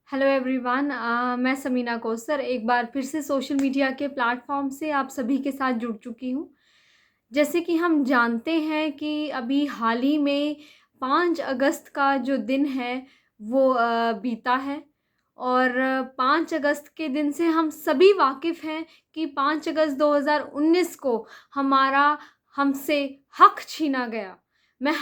Hello everyone. मैं समीना कौसर एक बार फिर से सोशल मीडिया के प्लेटफॉर्म से आप सभी के साथ जुड़ चुकी हूँ। जैसे कि हम जानते हैं कि अभी हाल ही में 5 अगस्त का जो दिन है वो बीता है और 5 अगस्त के दिन से हम सभी वाकिफ़ हैं कि 5 अगस्त 2019 को हमारा हमसे हक छीना गया। मैं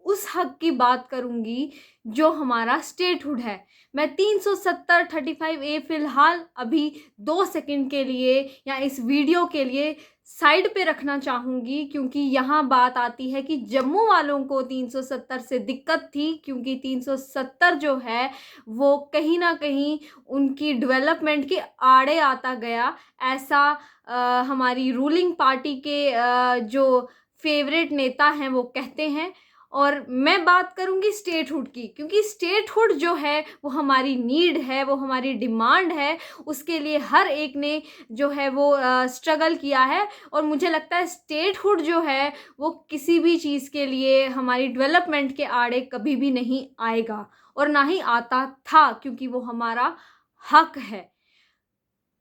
उस हक की बात करूँगी जो हमारा स्टेटहुड है। मैं 370 35 ए फ़िलहाल अभी 2 सेकंड के लिए या इस वीडियो के लिए साइड पे रखना चाहूँगी, क्योंकि यहाँ बात आती है कि जम्मू वालों को 370 से दिक्कत थी, क्योंकि 370 जो है वो कहीं न कहीं उनकी डेवलपमेंट के आड़े आता गया। ऐसा हमारी रूलिंग पार्टी के जो फेवरेट नेता हैं वो कहते हैं। और मैं बात करूँगी स्टेटहुड की, क्योंकि स्टेटहुड जो है वो हमारी नीड है, वो हमारी डिमांड है। उसके लिए हर एक ने जो है वो स्ट्रगल किया है और मुझे लगता है स्टेटहुड जो है वो किसी भी चीज़ के लिए हमारी डेवलपमेंट के आड़े कभी भी नहीं आएगा और ना ही आता था, क्योंकि वो हमारा हक है।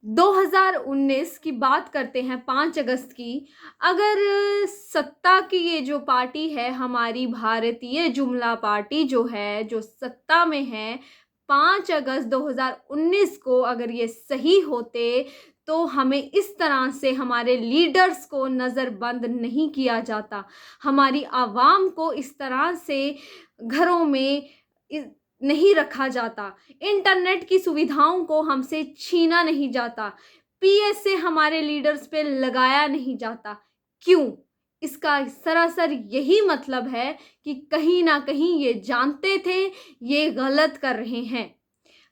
2019 की बात करते हैं, 5 अगस्त की। अगर सत्ता की ये जो पार्टी है, हमारी भारतीय जुमला पार्टी जो है, जो सत्ता में है, 5 अगस्त 2019 को अगर ये सही होते तो हमें इस तरह से हमारे लीडर्स को नज़रबंद नहीं किया जाता। हमारी आवाम को इस तरह से घरों में नहीं रखा जाता। इंटरनेट की सुविधाओं को हमसे छीना नहीं जाता। पीएस से हमारे लीडर्स पे लगाया नहीं जाता। क्यों? इसका सरासर यही मतलब है कि कहीं ना कहीं ये जानते थे ये गलत कर रहे हैं।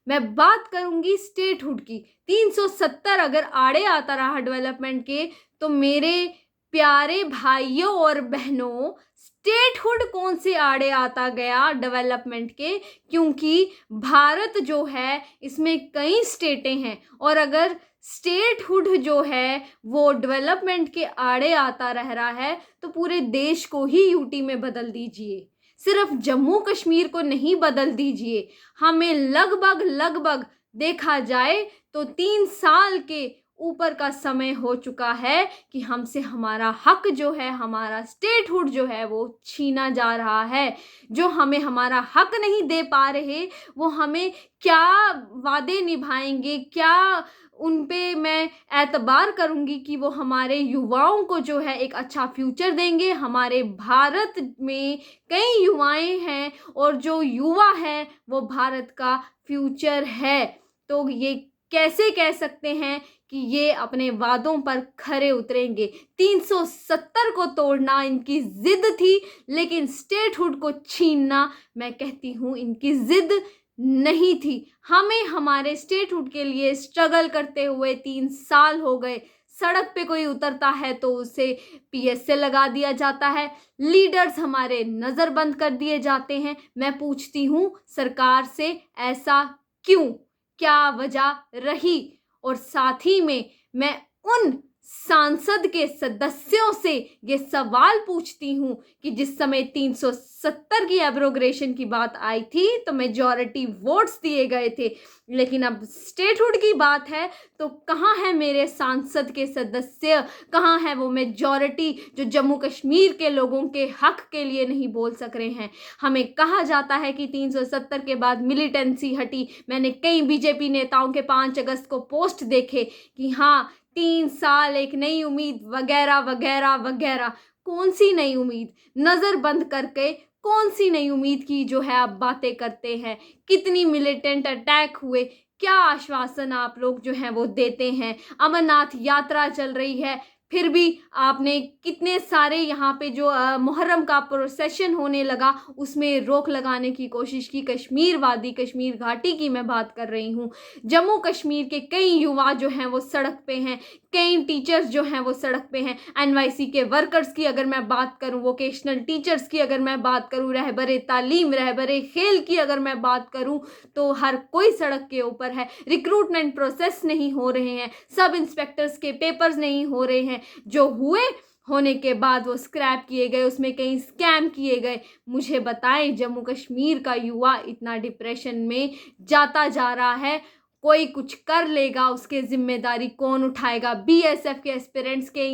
मैं बात करूंगी स्टेटहुड की। 370 अगर आड़े आता रहा डेवलपमेंट के, तो मेरे प्यारे भाइयों और बहनों, स्टेटहुड कौन से आड़े आता गया डेवलपमेंट के? क्योंकि भारत जो है इसमें कई स्टेटें हैं और अगर स्टेटहुड जो है वो डेवलपमेंट के आड़े आता रह रहा है तो पूरे देश को ही यूटी में बदल दीजिए। सिर्फ जम्मू कश्मीर को नहीं बदल दीजिए। हमें लगभग लगभग देखा जाए तो 3 साल के ऊपर का समय हो चुका है कि हमसे हमारा हक जो है, हमारा स्टेटहुड जो है वो छीना जा रहा है। जो हमें हमारा हक नहीं दे पा रहे, वो हमें क्या वादे निभाएंगे, क्या उन पे मैं एतबार करूंगी कि वो हमारे युवाओं को जो है एक अच्छा फ्यूचर देंगे। हमारे भारत में कई युवाएं हैं और जो युवा है वो भारत का फ्यूचर है। तो ये कैसे कह सकते हैं कि ये अपने वादों पर खरे उतरेंगे? 370 को तोड़ना इनकी जिद थी, लेकिन स्टेटहुड को छीनना मैं कहती हूँ इनकी जिद नहीं थी। हमें हमारे स्टेटहुड के लिए स्ट्रगल करते हुए 3 साल हो गए। सड़क पे कोई उतरता है तो उसे पीएस से लगा दिया जाता है। लीडर्स हमारे नज़रबंद कर दिए जाते हैं। मैं पूछती हूँ सरकार से, ऐसा क्यों? क्या वजह रही? और साथ ही में मैं उन सांसद के सदस्यों से ये सवाल पूछती हूँ कि जिस समय 370 की एब्रोगेशन की बात आई थी तो मेजॉरिटी वोट्स दिए गए थे, लेकिन अब स्टेटहुड की बात है तो कहाँ है मेरे सांसद के सदस्य? कहाँ है वो मेजॉरिटी जो जम्मू कश्मीर के लोगों के हक के लिए नहीं बोल सक रहे हैं? हमें कहा जाता है कि 370 के बाद मिलिटेंसी हटी। मैंने कई बीजेपी नेताओं के 5 अगस्त को पोस्ट देखे कि हाँ 3 साल एक नई उम्मीद वगैरह वगैरह वगैरह। कौन सी नई उम्मीद? नज़र बंद करके कौन सी नई उम्मीद की जो है आप बातें करते हैं? कितनी मिलिटेंट अटैक हुए? क्या आश्वासन आप लोग जो हैं वो देते हैं? अमरनाथ यात्रा चल रही है, फिर भी आपने कितने सारे यहाँ पे जो मुहर्रम का प्रोसेशन होने लगा उसमें रोक लगाने की कोशिश की। कश्मीर वादी, कश्मीर घाटी की मैं बात कर रही हूँ। जम्मू कश्मीर के कई युवा जो हैं वो सड़क पे हैं, कई टीचर्स जो हैं वो सड़क पे हैं। एनवाईसी के वर्कर्स की अगर मैं बात करूँ, वोकेशनल टीचर्स की अगर मैं बात करूँ, रहबरे तालीम, रहबरे खेल की अगर मैं बात करूँ, तो हर कोई सड़क के ऊपर है। रिक्रूटमेंट प्रोसेस नहीं हो रहे हैं, सब इंस्पेक्टर्स के पेपर्स नहीं हो रहे हैं। जो हुए होने के बाद वो स्क्रैप किए गए, उसमें कहीं स्कैम किए गए। मुझे बताएं, जम्मू कश्मीर का युवा इतना डिप्रेशन में जाता जा रहा है, कोई कुछ कर लेगा, उसके जिम्मेदारी कौन उठाएगा? बीएसएफ के एस्पिरेंट्स के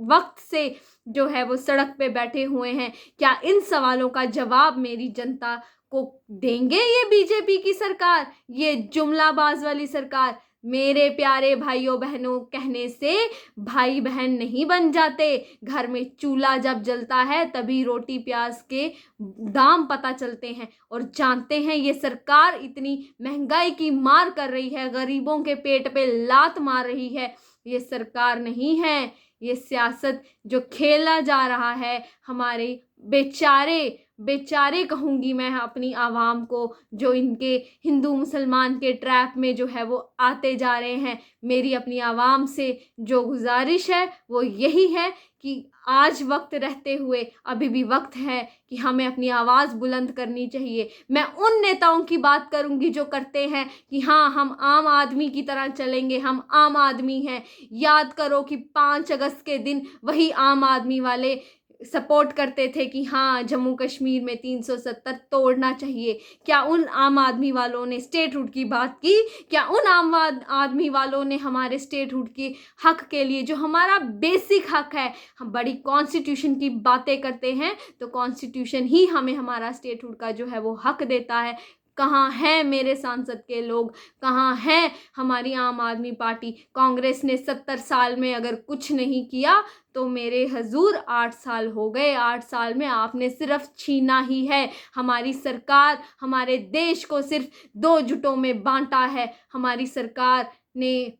वक्त से जो है वो सड़क पे बैठे हुए हैं। क्या इन सवालों का जवाब मेरी जनता को देंगे ये बीजेपी की सरकार, ये जुमलाबाज वाली सरकार? मेरे प्यारे भाइयों बहनों, कहने से भाई बहन नहीं बन जाते। घर में चूल्हा जब जलता है तभी रोटी प्याज के दाम पता चलते हैं और जानते हैं। ये सरकार इतनी महंगाई की मार कर रही है, गरीबों के पेट पे लात मार रही है। ये सरकार नहीं है, ये सियासत जो खेला जा रहा है। हमारे बेचारे बेचारे कहूँगी मैं अपनी आवाम को, जो इनके हिंदू मुसलमान के ट्रैप में जो है वो आते जा रहे हैं। मेरी अपनी आवाम से जो गुजारिश है वो यही है कि आज वक्त रहते हुए अभी भी वक्त है कि हमें अपनी आवाज़ बुलंद करनी चाहिए। मैं उन नेताओं की बात करूंगी जो करते हैं कि हाँ, हम आम आदमी की तरह चलेंगे, हम आम आदमी हैं। याद करो कि 5 अगस्त के दिन वही आम आदमी वाले सपोर्ट करते थे कि हाँ, जम्मू कश्मीर में 370 तोड़ना चाहिए। क्या उन आम आदमी वालों ने स्टेटहुड की बात की? क्या उन आम आदमी वालों ने हमारे स्टेटहुड के हक के लिए, जो हमारा बेसिक हक है, हम बड़ी कॉन्स्टिट्यूशन की बातें करते हैं तो कॉन्स्टिट्यूशन ही हमें हमारा स्टेटहुड का जो है वो हक देता है। कहाँ है मेरे सांसद के लोग? कहाँ है हमारी आम आदमी पार्टी? कांग्रेस ने 70 साल में अगर कुछ नहीं किया तो मेरे हजूर 8 साल हो गए। 8 साल में आपने सिर्फ छीना ही है। हमारी सरकार हमारे देश को सिर्फ 2 जुटों में बांटा है। हमारी सरकार ने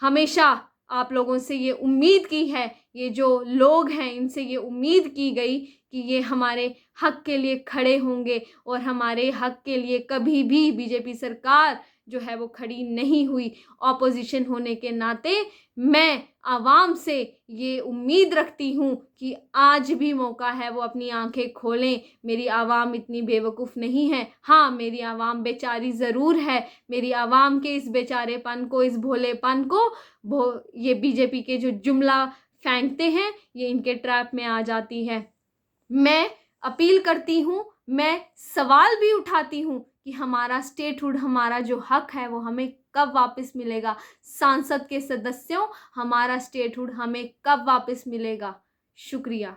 हमेशा आप लोगों से ये उम्मीद की है, ये जो लोग हैं इनसे ये उम्मीद की गई कि ये हमारे हक के लिए खड़े होंगे, और हमारे हक के लिए कभी भी बीजेपी सरकार जो है वो खड़ी नहीं हुई। ऑपोजिशन होने के नाते मैं आवाम से ये उम्मीद रखती हूँ कि आज भी मौका है वो अपनी आंखें खोलें। मेरी आवाम इतनी बेवकूफ़ नहीं है। हाँ, मेरी आवाम बेचारी ज़रूर है। मेरी आवाम के इस बेचारेपन को, इस भोलेपन को ये बीजेपी के जो जुमला फेंकते हैं ये इनके ट्रैप में आ जाती है। मैं अपील करती हूँ, मैं सवाल भी उठाती हूँ कि हमारा स्टेटहुड, हमारा जो हक है वो हमें कब वापस मिलेगा? सांसद के सदस्यों, हमारा स्टेटहुड हमें कब वापस मिलेगा? शुक्रिया।